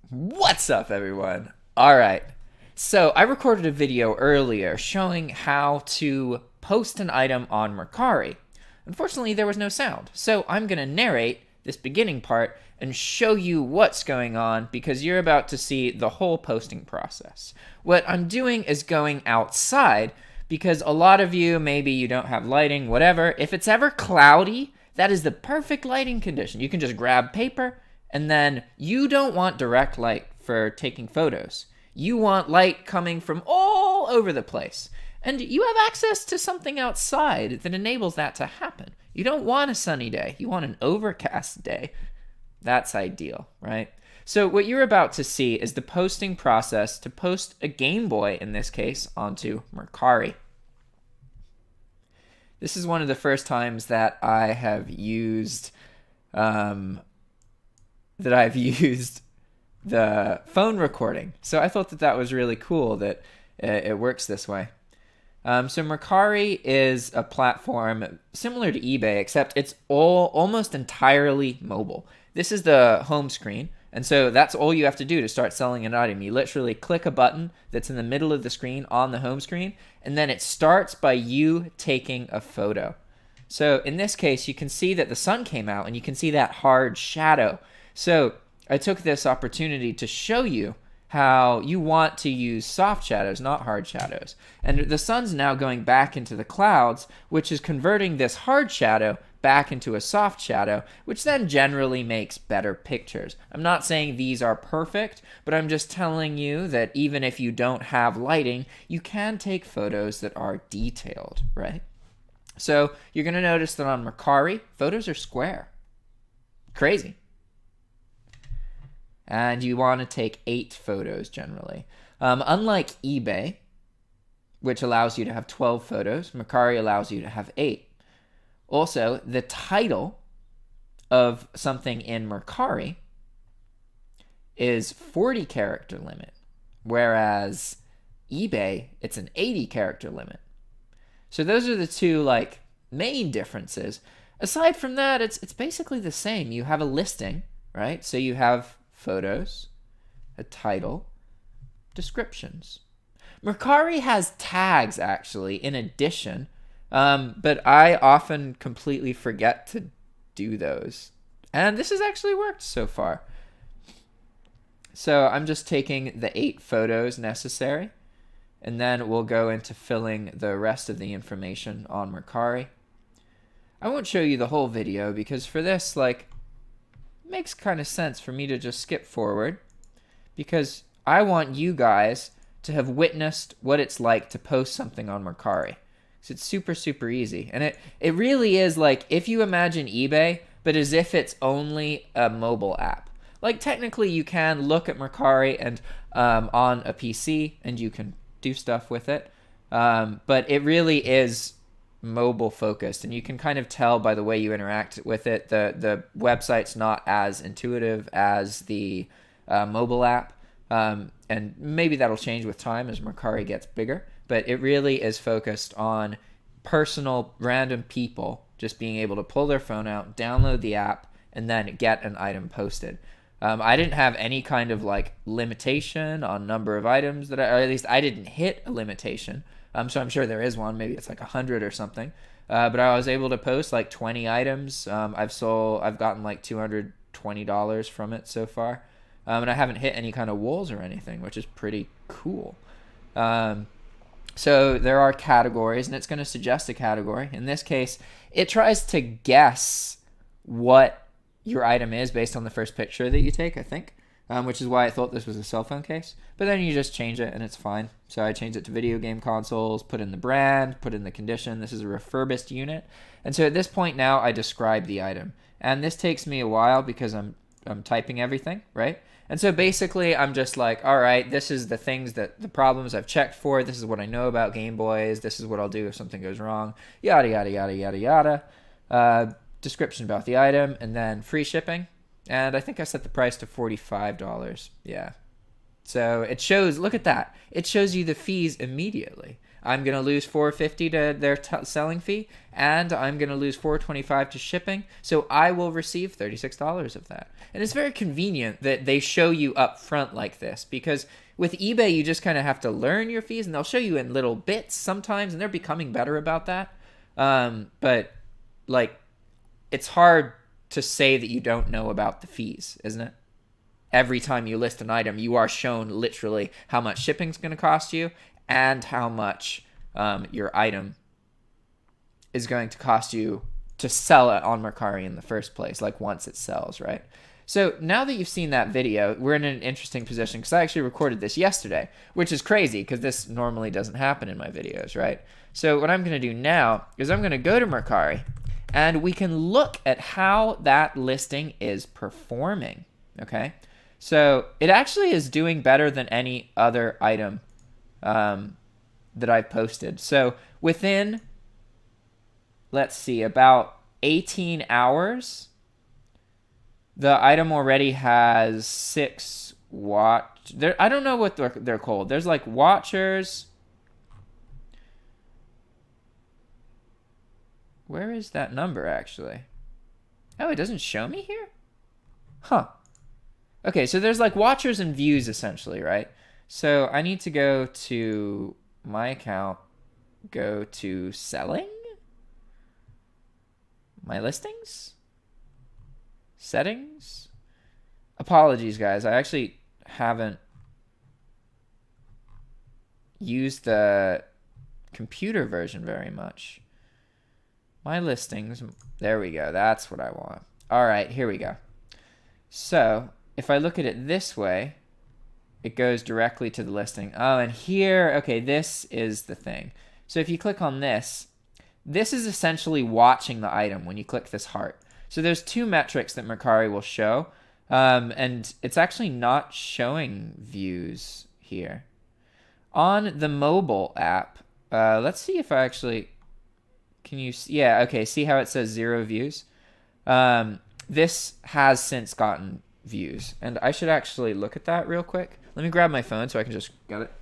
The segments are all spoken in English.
What's up, everyone? All right. So I recorded a video earlier showing how to post an item on Mercari. Unfortunately, there was no sound, so I'm going to narrate this beginning part and show you what's going on because you're about to see the whole posting process. What I'm doing is going outside because a lot of you, maybe you don't have lighting, whatever. If it's ever cloudy, that is the perfect lighting condition. You can just grab paper, and then you don't want direct light for taking photos. You want light coming from all over the place. And you have access to something outside that enables that to happen. You don't want a sunny day. You want an overcast day. That's ideal, right? So what you're about to see is the posting process to post a Game Boy, in this case, onto Mercari. This is one of the first times that I have used the phone recording. So I thought that that was really cool that it works this way. So Mercari is a platform similar to eBay, except it's almost entirely mobile. This is the home screen, and so that's all you have to do to start selling an item. You literally click a button that's in the middle of the screen on the home screen, and then it starts by you taking a photo. So in this case, you can see that the sun came out, and you can see that hard shadow. So I took this opportunity to show you how you want to use soft shadows, not hard shadows. And the sun's now going back into the clouds, which is converting this hard shadow back into a soft shadow, which then generally makes better pictures. I'm not saying these are perfect, but I'm just telling you that even if you don't have lighting, you can take photos that are detailed, right? So you're going to notice that on Mercari, photos are square. Crazy. And you want to take 8 photos generally. Unlike eBay, which allows you to have 12 photos, Mercari allows you to have 8. Also, the title of something in Mercari is 40 character limit, whereas eBay, it's an 80 character limit. So those are the two main differences. Aside from that, it's basically the same. You have a listing, right? So you have photos, a title, descriptions. Mercari has tags, actually, in addition, but I often completely forget to do those. And this has actually worked so far. So I'm just taking the 8 photos necessary, and then we'll go into filling the rest of the information on Mercari. I won't show you the whole video because for this, makes kind of sense for me to just skip forward because I want you guys to have witnessed what it's like to post something on Mercari. So it's super, super easy. And it really is if you imagine eBay, but as if it's only a mobile app. Technically you can look at Mercari and on a PC and you can do stuff with it. But it really is mobile focused, and you can kind of tell by the way you interact with it. The website's not as intuitive as the mobile app, and maybe that'll change with time as Mercari gets bigger, but it really is focused on personal random people just being able to pull their phone out, download the app, and then get an item posted. I didn't have any kind of limitation on number of items or at least I didn't hit a limitation. So I'm sure there is one. Maybe it's 100 or something. But I was able to post 20 items. I've gotten $220 from it so far. And I haven't hit any kind of walls or anything, which is pretty cool. So there are categories, and it's going to suggest a category. In this case, it tries to guess what your item is based on the first picture that you take, I think. Which is why I thought this was a cell phone case. But then you just change it and it's fine. So I changed it to video game consoles, put in the brand, put in the condition. This is a refurbished unit. And so at this point now I describe the item. And this takes me a while because I'm typing everything, right? And so basically I'm just all right, this is the things the problems I've checked for. This is what I know about Game Boys. This is what I'll do if something goes wrong. Yada, yada, yada, yada, yada. Description about the item, and then free shipping. And I think I set the price to $45. Yeah. So it shows, look at that. It shows you the fees immediately. I'm going to lose $4.50 to their selling fee, and I'm going to lose $4.25 to shipping. So I will receive $36 of that. And it's very convenient that they show you up front like this, because with eBay, you just kind of have to learn your fees, and they'll show you in little bits sometimes, and they're becoming better about that. But like, it's hard to say that you don't know about the fees, isn't it? Every time you list an item, you are shown literally how much shipping's going to cost you and how much your item is going to cost you to sell it on Mercari in the first place, like once it sells, right? So now that you've seen that video, we're in an interesting position because I actually recorded this yesterday, which is crazy because this normally doesn't happen in my videos, right? So what I'm going to do now is I'm going to go to Mercari, and we can look at how that listing is performing, okay? So it actually is doing better than any other item that I've posted. So within, let's see, about 18 hours, the item already has 6 I don't know what they're called. There's like watchers. Where is that number actually? Oh, it doesn't show me here? Huh. Okay, so there's like watchers and views essentially, right? So I need to go to my account, go to selling, my listings, settings. Apologies, guys. I actually haven't used the computer version very much. My listings. There we go. That's what I want. All right, here we go. So if I look at it this way, it goes directly to the listing. Oh, and here, okay, this is the thing. So if you click on this, this is essentially watching the item when you click this heart. So there's 2 metrics that Mercari will show, and it's actually not showing views here. On the mobile app, let's see if I actually, can you, yeah, okay, see how it says 0 views? This has since gotten views, and I should actually look at that real quick. Let me grab my phone so I can just get it.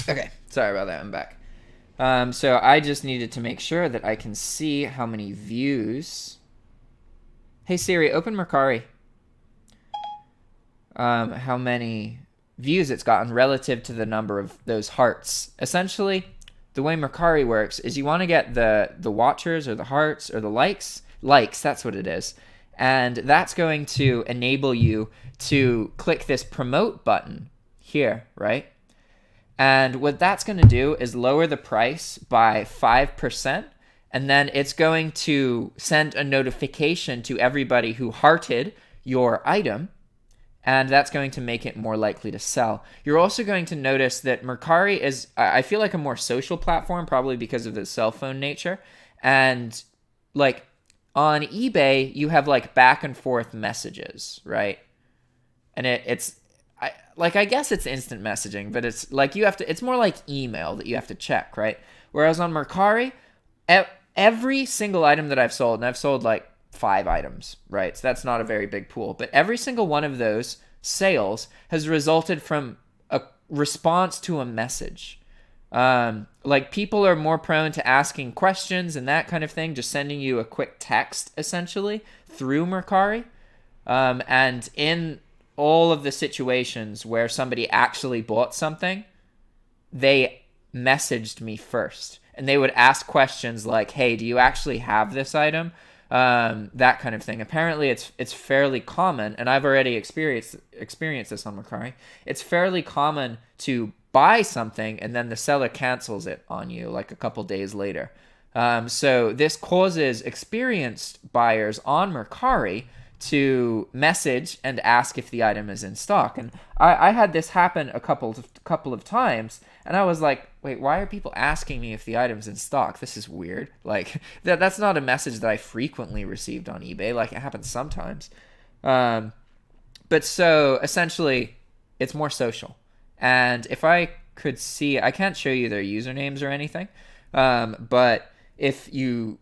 Okay, sorry about that, I'm back. So I just needed to make sure that I can see how many views. Hey Siri, open Mercari. How many views it's gotten relative to the number of those hearts. Essentially, the way Mercari works is you want to get the watchers or the hearts or the likes, that's what it is. And that's going to enable you to click this promote button here, right? And what that's going to do is lower the price by 5%, and then it's going to send a notification to everybody who hearted your item, and that's going to make it more likely to sell. You're also going to notice that Mercari is, I feel like, a more social platform, probably because of the cell phone nature. And like on eBay, you have like back and forth messages, right? And I guess it's instant messaging, but it's like it's more like email that you have to check, right? Whereas on Mercari, every single item that I've sold, and I've sold like 5 items, right? So that's not a very big pool, but every single one of those sales has resulted from a response to a message. Like people are more prone to asking questions and that kind of thing, just sending you a quick text essentially through Mercari. And in all of the situations where somebody actually bought something, they messaged me first, and they would ask questions like, hey, do you actually have this item? That kind of thing. Apparently it's fairly common, and I've already experienced this on Mercari. It's fairly common to buy something and then the seller cancels it on you like a couple days later. So this causes experienced buyers on Mercari to message and ask if the item is in stock. And I had this happen a couple of times, and I was like, wait, why are people asking me if the item's in stock? This is weird. Like that's not a message that I frequently received on eBay. Like it happens sometimes. But so essentially it's more social. And if I could see, I can't show you their usernames or anything. But if you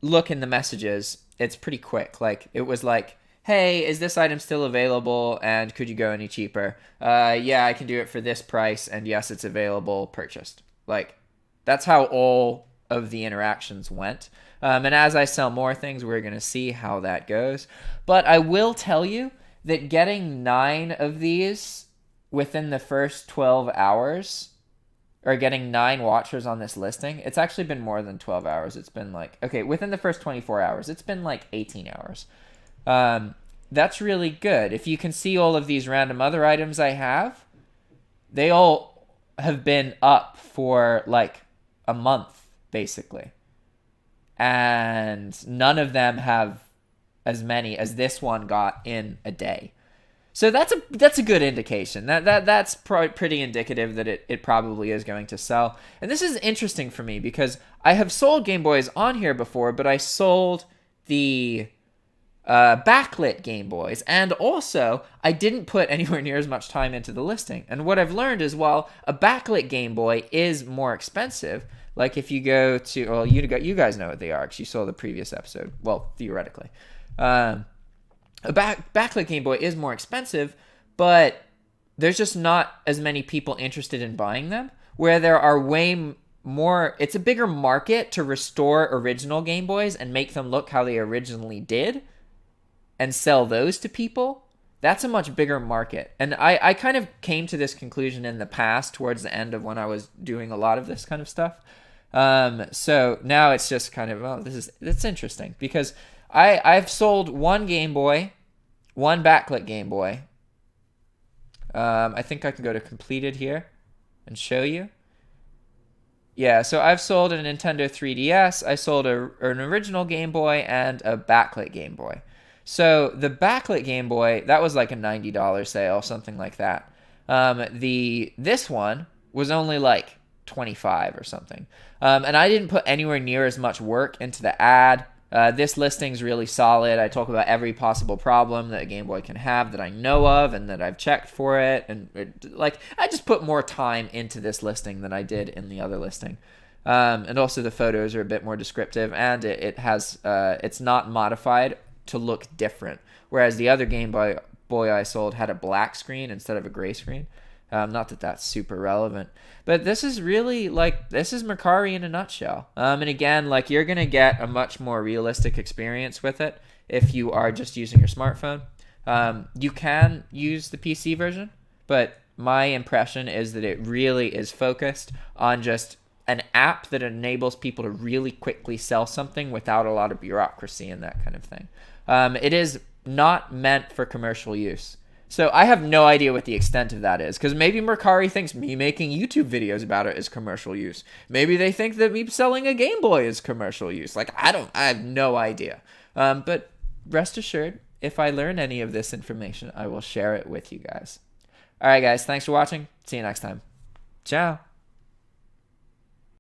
look in the messages, it's pretty quick. Like, it was like, hey, is this item still available, and could you go any cheaper? Yeah, I can do it for this price, and yes, it's available, purchased. Like, that's how all of the interactions went. And as I sell more things, we're going to see how that goes. But I will tell you that getting 9 of these within the first 12 hours, or getting 9 watchers on this listing, it's actually been more than 12 hours. It's been like, okay, within the first 24 hours, it's been like 18 hours. That's really good. If you can see all of these random other items I have, they all have been up for like a month, basically. And none of them have as many as this one got in a day. So that's a good indication. That's pretty indicative that it probably is going to sell. And this is interesting for me because I have sold Game Boys on here before, but I sold the backlit Game Boys, and also I didn't put anywhere near as much time into the listing. And what I've learned is, while a backlit Game Boy is more expensive, like if you go to, well, you guys know what they are because you saw the previous episode. Well, theoretically. A backlit Game Boy is more expensive, but there's just not as many people interested in buying them, where there are way more, it's a bigger market to restore original Game Boys and make them look how they originally did and sell those to people. That's a much bigger market. And I kind of came to this conclusion in the past, towards the end of when I was doing a lot of this kind of stuff. So now it's just kind of, well, it's interesting because I've sold one Game Boy, one backlit Game Boy. I think I can go to completed here and show you. Yeah, so I've sold a Nintendo 3DS, I sold an original Game Boy, and a backlit Game Boy. So the backlit Game Boy, that was like a $90 sale, something like that. This one was only like $25 or something. And I didn't put anywhere near as much work into the ad. This listing's really solid. I talk about every possible problem that a Game Boy can have that I know of and that I've checked for it. And I just put more time into this listing than I did in the other listing. And also the photos are a bit more descriptive, and it has it's not modified to look different. Whereas the other Game Boy I sold had a black screen instead of a gray screen. Not that that's super relevant, but this is really this is Mercari in a nutshell. And again, you're going to get a much more realistic experience with it if you are just using your smartphone. You can use the PC version, but my impression is that it really is focused on just an app that enables people to really quickly sell something without a lot of bureaucracy and that kind of thing. It is not meant for commercial use. So I have no idea what the extent of that is, because maybe Mercari thinks me making YouTube videos about it is commercial use. Maybe they think that me selling a Game Boy is commercial use. I have no idea. But rest assured, if I learn any of this information, I will share it with you guys. All right, guys, thanks for watching. See you next time. Ciao.